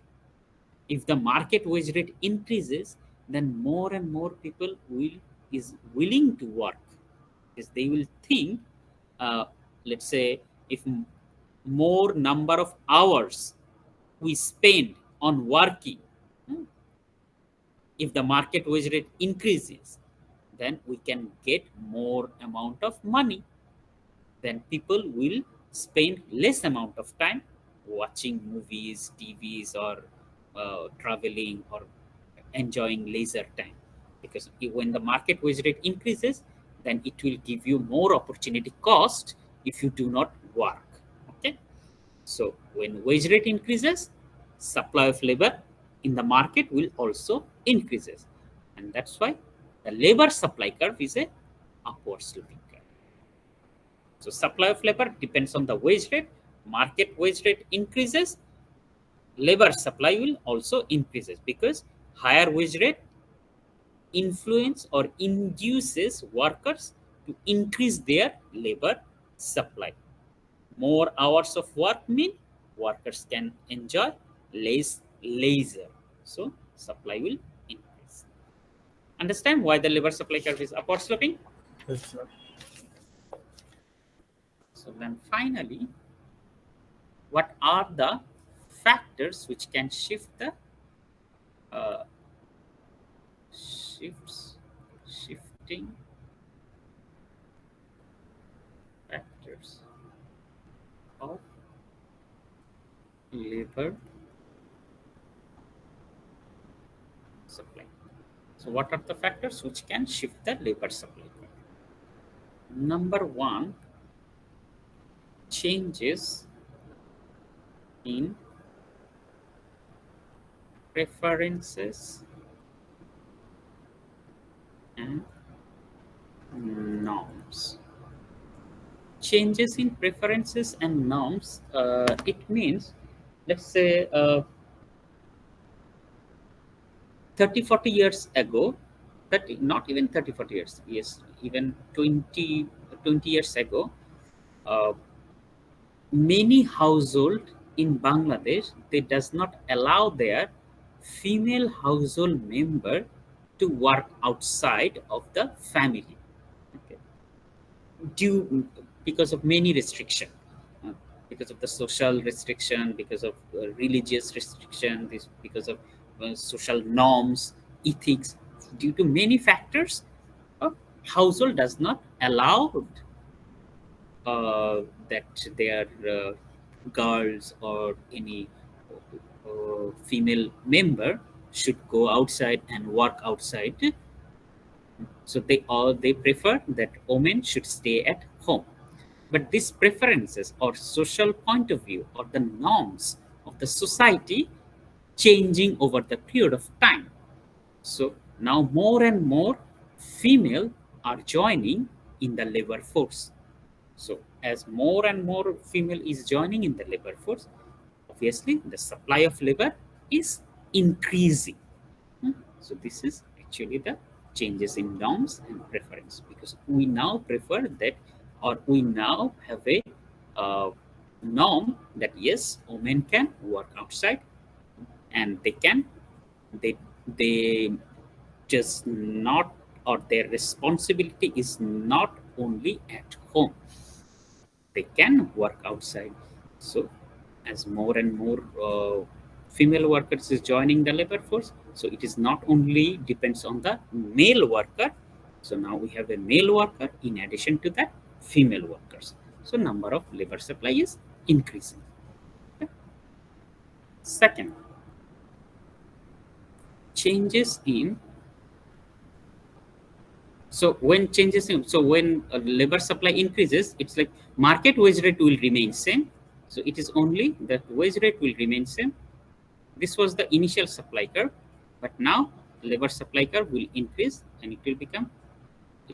If the market wage rate increases, then more and more people is willing to work, because they will think, let's say, if more number of hours we spend on working, if the market wage rate increases, then we can get more amount of money. Then people will spend less amount of time watching movies, TVs, or traveling or enjoying leisure time. Because when the market wage rate increases, then it will give you more opportunity cost if you do not work. Okay. So when wage rate increases, supply of labor in the market will also increases. And that's why the labor supply curve is a upward sloping curve. So supply of labor depends on the wage rate. Market wage rate increases, labor supply will also increases, because higher wage rate influence or induces workers to increase their labor supply. More hours of work mean workers can enjoy less leisure. So supply will increase. Understand why the labor supply curve is upward sloping? Yes, sir. So then finally, what are the factors which can shift the shifting factors of labor supply? So what are the factors which can shift the labor supply? Number one, changes in preferences and norms. Changes in preferences and norms, it means, let's say, 30-40 years ago, not even 30-40 years, yes, even 20 years ago, many household in Bangladesh, they does not allow their female household member to work outside of the family, okay, because of many restriction, because of the social restriction, because of religious restriction, because of social norms, ethics, due to many factors, household does not allow that their girls or any female member should go outside and work outside. So they prefer that women should stay at home. But these preferences or social point of view or the norms of the society changing over the period of time. So now more and more female are joining in the labor force. So as more and more female is joining in the labor force, obviously the supply of labor is increasing. So this is actually the changes in norms and preference, because we now prefer that, or we now have a norm that yes, women can work outside and they just not, or their responsibility is not only at home, they can work outside. So as more and more female workers is joining the labor force, so it is not only depends on the male worker, so now we have a male worker in addition to that female workers, so number of labor supply is increasing. Okay. Second, changes in, so when labor supply increases, it's like market wage rate will remain same. So it is only the wage rate will remain same. This was the initial supply curve, but now labor supply curve will increase and it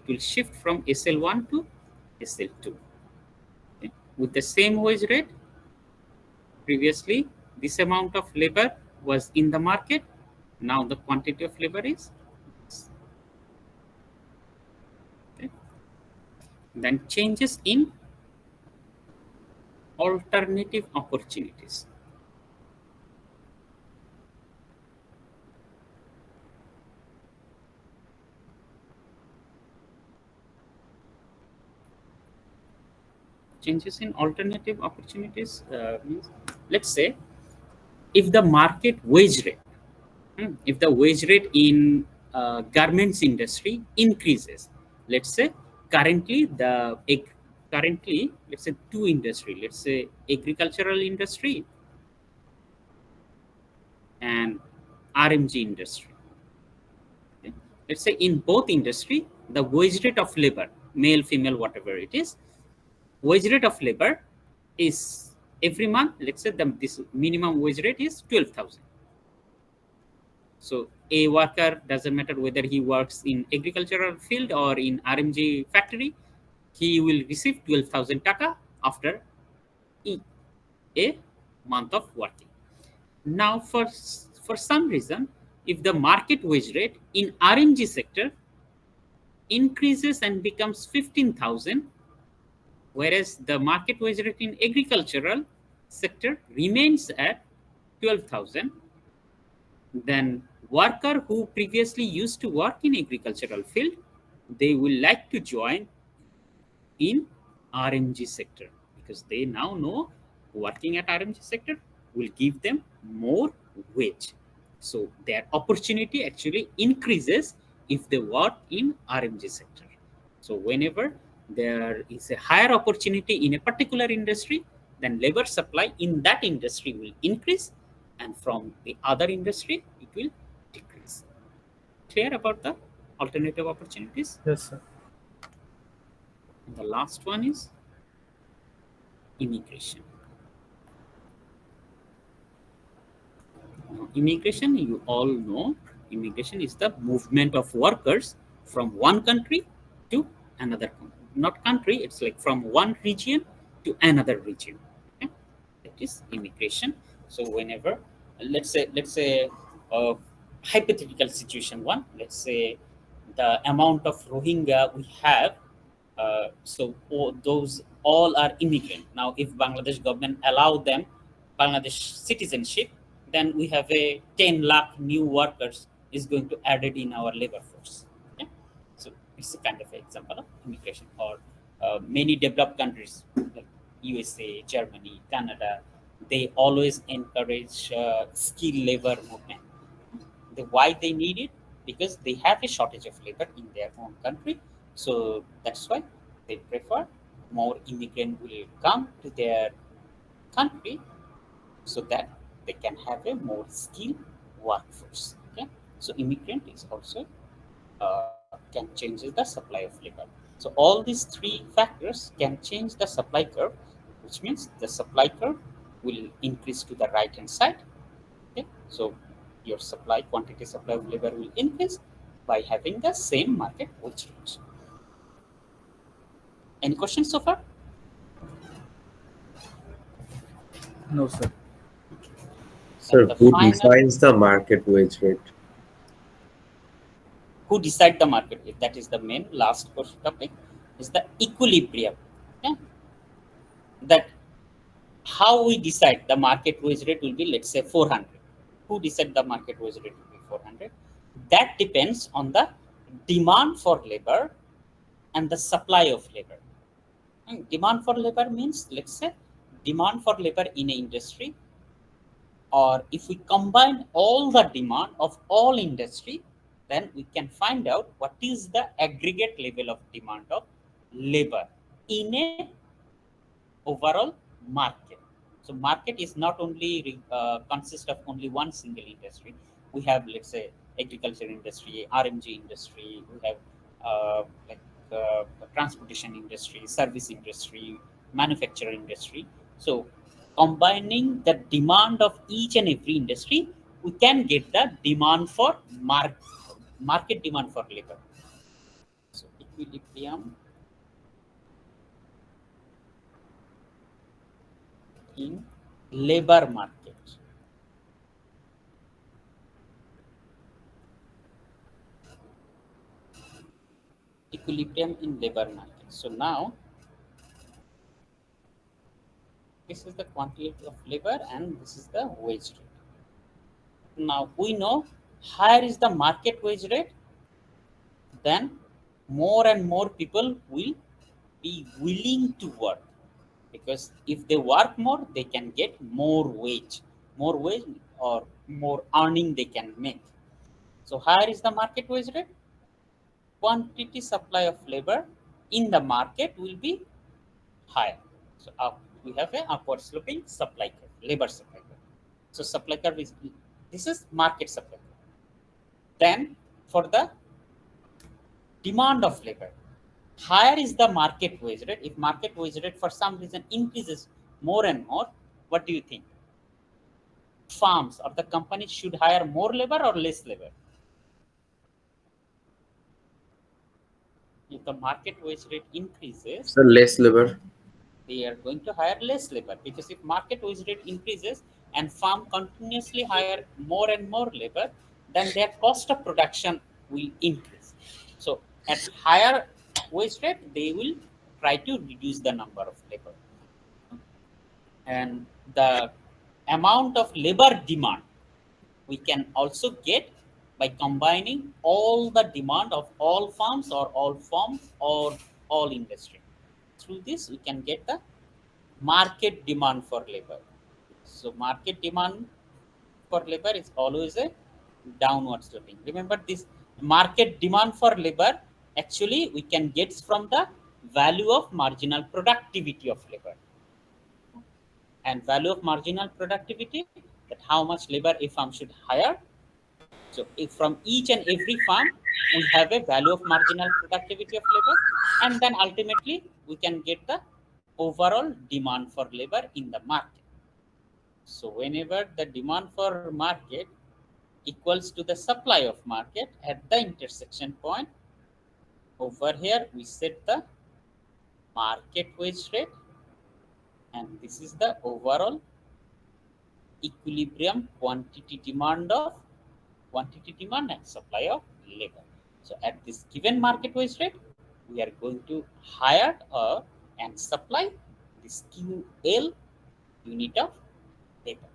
will shift from SL1 to SL2. Okay. With the same wage rate, previously this amount of labor was in the market, now the quantity of labor is this. Okay. Then changes in alternative opportunities. Changes in alternative opportunities means, let's say, if the market wage rate, if the wage rate in garments industry increases, let's say currently let's say two industry, let's say agricultural industry and RMG industry. Okay. Let's say in both industry, the wage rate of labor, male, female, whatever it is, wage rate of labor is every month, let's say this minimum wage rate is 12,000. So a worker, doesn't matter whether he works in agricultural field or in RMG factory, he will receive 12,000 taka after a month of working. Now for some reason, if the market wage rate in RMG sector increases and becomes 15,000, whereas the market wage rate in agricultural sector remains at 12,000, then worker who previously used to work in agricultural field, they will like to join in RMG sector, because they now know working at RMG sector will give them more wage. So their opportunity actually increases if they work in RMG sector. So whenever there is a higher opportunity in a particular industry, then labor supply in that industry will increase, and from the other industry, it will decrease. Clear about the alternative opportunities? Yes, sir. And the last one is immigration. Now, immigration, you all know, immigration is the movement of workers from one country to another country. Not country, it's like from one region to another region. Okay? That is immigration. So whenever, let's say hypothetical situation one, let's say the amount of Rohingya we have, so those all are immigrant. Now, if Bangladesh government allow them Bangladesh citizenship, then we have a 10 lakh new workers is going to added in our labor force. Okay? So it's a kind of example of immigration. Or many developed countries like USA, Germany, Canada, they always encourage skilled labor movement. Why they need it? Because they have a shortage of labor in their own country. So that's why they prefer more immigrant will come to their country so that they can have a more skilled workforce. Okay, so immigrant is also can change the supply of labor. So all these three factors can change the supply curve, which means the supply curve will increase to the right hand side. Okay, so your quantity supply of labor will increase by having the same market wage rate. Any questions so far? No, sir. Sir, And the who final, defines the market wage rate? who decide the market rate? That is the main last course topic. Is the equilibrium. Okay? That how we decide the market wage rate will be, let's say 400. Who decide the market wage rate will be 400? That depends on the demand for labor and the supply of labor. And demand for labor means, let's say, demand for labor in an industry, or if we combine all the demand of all industry, then we can find out what is the aggregate level of demand of labor in a overall market. So market is not only consist of only one single industry. We have, let's say, agriculture industry, RMG industry. We have like transportation industry, service industry, manufacturing industry. So combining the demand of each and every industry, we can get the demand for market demand for labor. So equilibrium in labor market. Equilibrium in labor market. So now this is the quantity of labor and this is the wage rate. Now we know higher is the market wage rate, then more and more people will be willing to work, because if they work more, they can get more wage or more earning they can make. So higher is the market wage rate, quantity supply of labor in the market will be higher. So we have an upward sloping supply curve, labor supply curve. So supply curve is, this is market supply curve. Then for the demand of labor, higher is the market wage rate. If market wage rate for some reason increases more and more, what do you think? Farms or the companies should hire more labor or less labor? If the market wage rate increases, Sir, less labor. they are going to hire less labor, because if market wage rate increases and farm continuously hire more and more labor, then their cost of production will increase. So at higher wage rate, they will try to reduce the number of labor. And the amount of labor demand we can also get by combining all the demand of all farms or all farms or all industry. Through this, we can get the market demand for labor. So market demand for labor is always a downward sloping. Remember, this market demand for labor actually we can get from the value of marginal productivity of labor. And value of marginal productivity, that how much labor a farm should hire. So if from each and every farm we have a value of marginal productivity of labor, and then ultimately we can get the overall demand for labor in the market. So whenever the demand for market equals to the supply of market, at the intersection point over here we set the market wage rate, and this is the overall equilibrium quantity demand and supply of labor. So at this given market wage rate, we are going to hire and supply this QL unit of labor.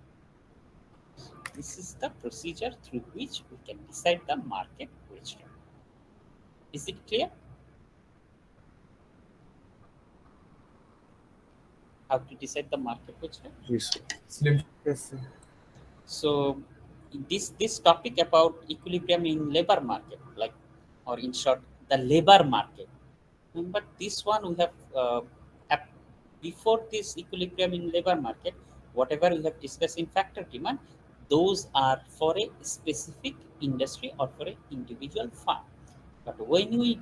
This is the procedure through which we can decide the market wage rate. Is it clear? How to decide the market wage rate? Yes. Yes, sir. So this topic about equilibrium in labor market, like, or in short, the labor market. But this one we have before this equilibrium in labor market, whatever we have discussed in factor demand, those are for a specific industry or for an individual firm. But when we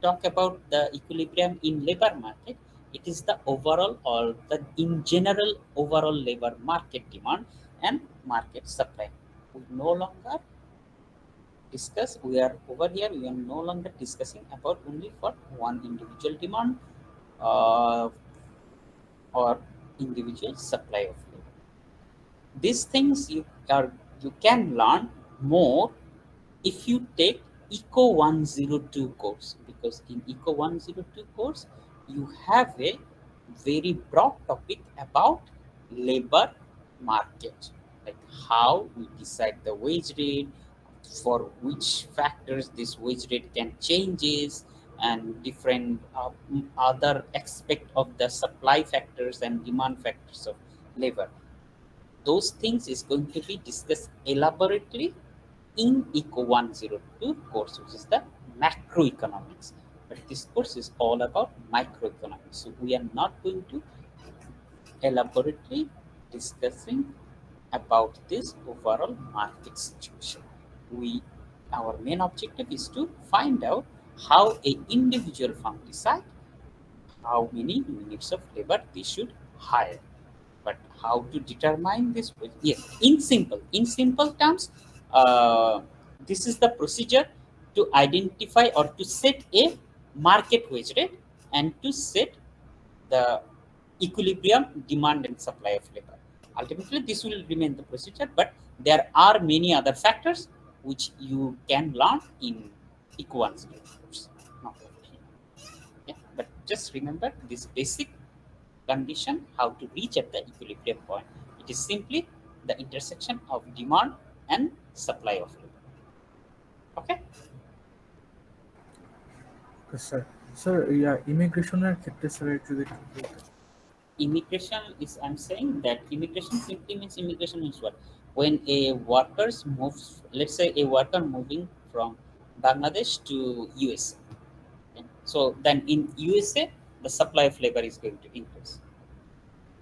talk about the equilibrium in labor market, it is the overall or the in general overall labor market demand and market supply. We no longer discuss, we are over here, we are no longer discussing about only for one individual demand uh, or individual supply of labor. These things you can learn more if you take Eco 102 course, because in Eco 102 course you have a very broad topic about labor market, like how we decide the wage rate, for which factors this wage rate can changes, and different other aspect of the supply factors and demand factors of labor. Those things is going to be discussed elaborately in Eco 102 course, which is the macroeconomics. But this course is all about microeconomics. So we are not going to elaborately discussing about this overall market situation. We Our main objective is to find out how a individual firm decide how many units of labor they should hire. But how to determine this? Yes, in simple terms, this is the procedure to identify or to set a market wage rate and to set the equilibrium demand and supply of labor. Ultimately this will remain the procedure, but there are many other factors which you can learn in equals course, not over here. Yeah, but just remember this basic condition how to reach at the equilibrium point. It is simply the intersection of demand and supply of labor. Okay? Okay, sir sir ইমিগ্রেশনের ক্ষেত্রে sir যদি একটু বলতেন। Immigration is, I'm saying that immigration simply means, immigration means what? When a workers moves, let's say a worker moving from Bangladesh to USA. Okay? So then in USA, the supply of labor is going to increase.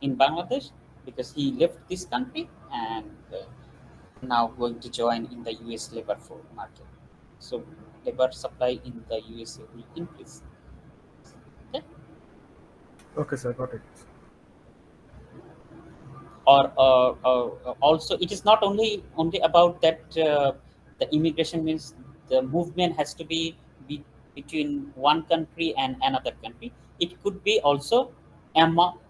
In Bangladesh, because he left this country and now going to join in the US labor market. So labor supply in the USA will increase. Okay? Okay sir, got it. Or also it is not only about that the immigration means the movement has to be between one country and another country. It could be also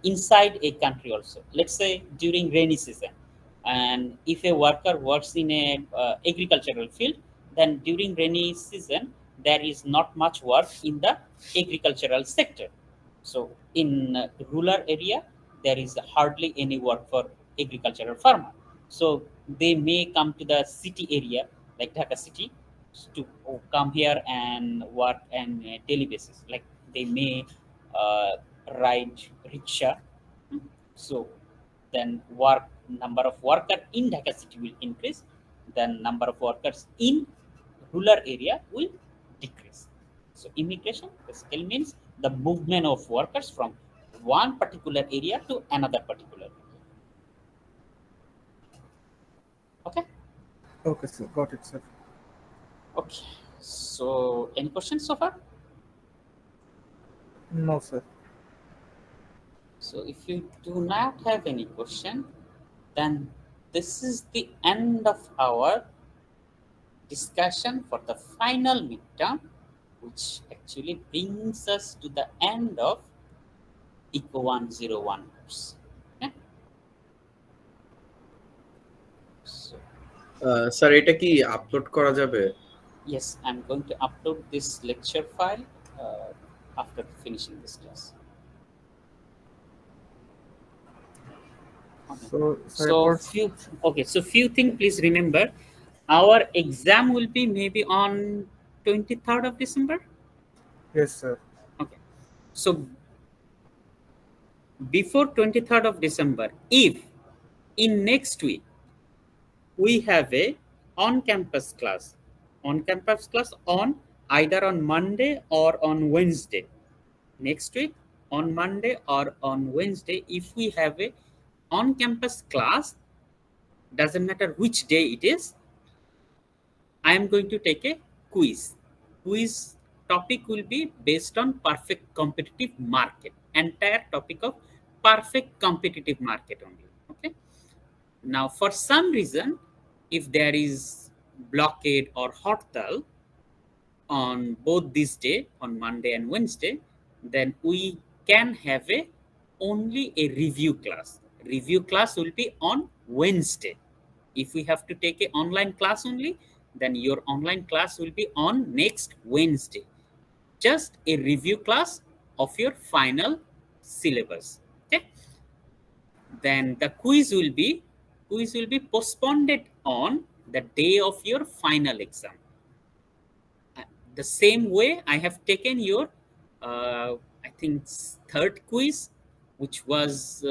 inside a country also. Let's say during rainy season, and if a worker works in a agricultural field, then during rainy season there is not much work in the agricultural sector. So in rural area, there is hardly any work for agricultural farmer. So they may come to the city area like Dhaka city to come here and work on a daily basis. Like they may uh, ride rickshaw. So then work number of worker in Dhaka city will increase. Then number of workers in rural area will decrease. So immigration basically means the movement of workers from one particular area to another particular area. Okay. Okay sir, got it sir. Okay. So any questions so far? No sir. So if you do not have any question, then this is the end of our discussion for the final midterm, which actually brings us to the end of Eco 101 course. Okay? So sir এটা কি upload করা যাবে? yes, I'm going to upload this lecture file after finishing this class. So, sir, So reports. so few things please remember. Our exam will be maybe on 23rd of December. Yes, sir. Okay. So before 23rd of December, if in next week we have a on-campus class, on either on Monday or on Wednesday. Next week on Monday or on Wednesday, if we have a on-campus class, doesn't matter which day it is, I am going to take a quiz. Quiz topic will be based on perfect competitive market. Entire topic of perfect competitive market only. Okay. Now, for some reason, if there is blockade or hartal on both this day, on Monday and Wednesday, then we can have a only a review class. Review class will be on Wednesday. If we have to take a online class only, then your online class will be on next Wednesday. Just a review class of your final syllabus. Okay. Then the quiz will be postponed on the day of your final exam. The same way I have taken your I think third quiz, which was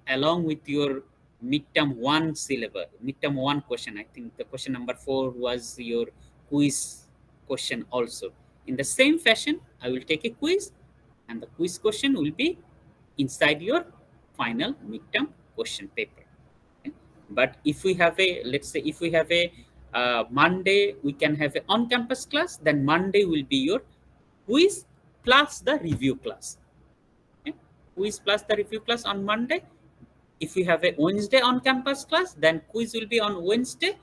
along with your midterm one syllabus, midterm one question. I think the question number 4 was your quiz question also. In the same fashion, I will take a quiz, and the quiz question will be inside your final midterm question paper. Okay? But if we have a, let's say, if we have a Monday, we can have an on-campus class, then Monday will be your quiz plus the review class. Okay? Quiz plus the review class on Monday. If we have a Wednesday on-campus class, then quiz will be on Wednesday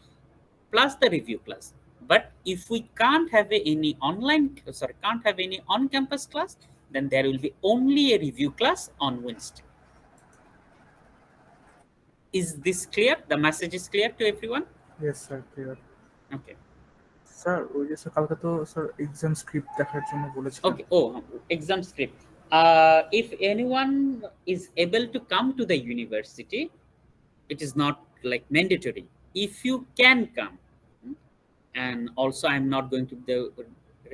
plus the review class. But if we can't have any can't have any on-campus class, then there will be only a review class on Wednesday. Is this clear? The message is clear to everyone? Yes, sir. Clear. Okay. Sir ওই যে sir কালকে তো sir exam script দেখার জন্য বলেছিলেন Okay. Oh, exam script. If anyone is able to come to the university, it is not like mandatory. If you can come, and also I'm not going to be the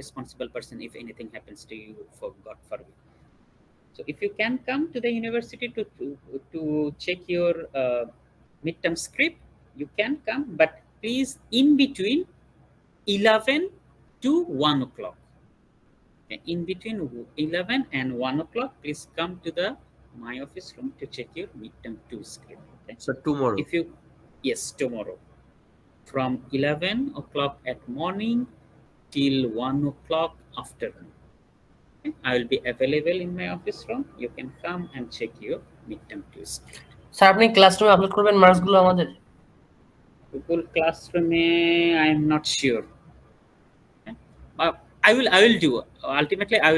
responsible person if anything happens to you, for God forbid. So if you can come to the university to check your midterm script, you can come, but please in between 11 to 1 o'clock. In between 11 and 1 o'clock, please come to the my office room to check your midterm 2 script. Okay? So tomorrow. If you, yes, tomorrow, from 11 o'clock at morning till 1 o'clock afternoon. Okay? I will be available in my office room. You can come and check your midterm 2 script. Sir আপনি ক্লাসরুমে upload করবেন মার্কসগুলো আমাদের? Google Classroom, I am not sure. Okay? I will do. Ultimately, I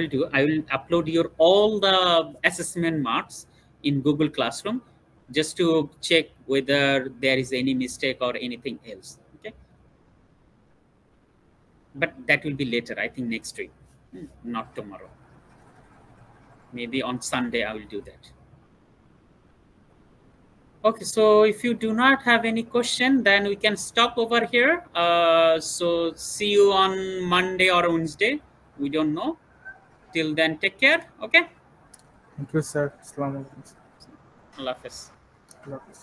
will upload your all the assessment marks in Google Classroom, just to check whether there is any mistake or anything else. Okay. But that will be later. I think next week, not tomorrow. Maybe on Sunday I will do that. Okay, so if you do not have any question, then we can stop over here. So see you on Monday or Wednesday. We don't know. Till then, take care. Okay. Thank you sir. আসসালামু আলাইকুম। Allah Hafiz. আল্লাহ হাফেজ।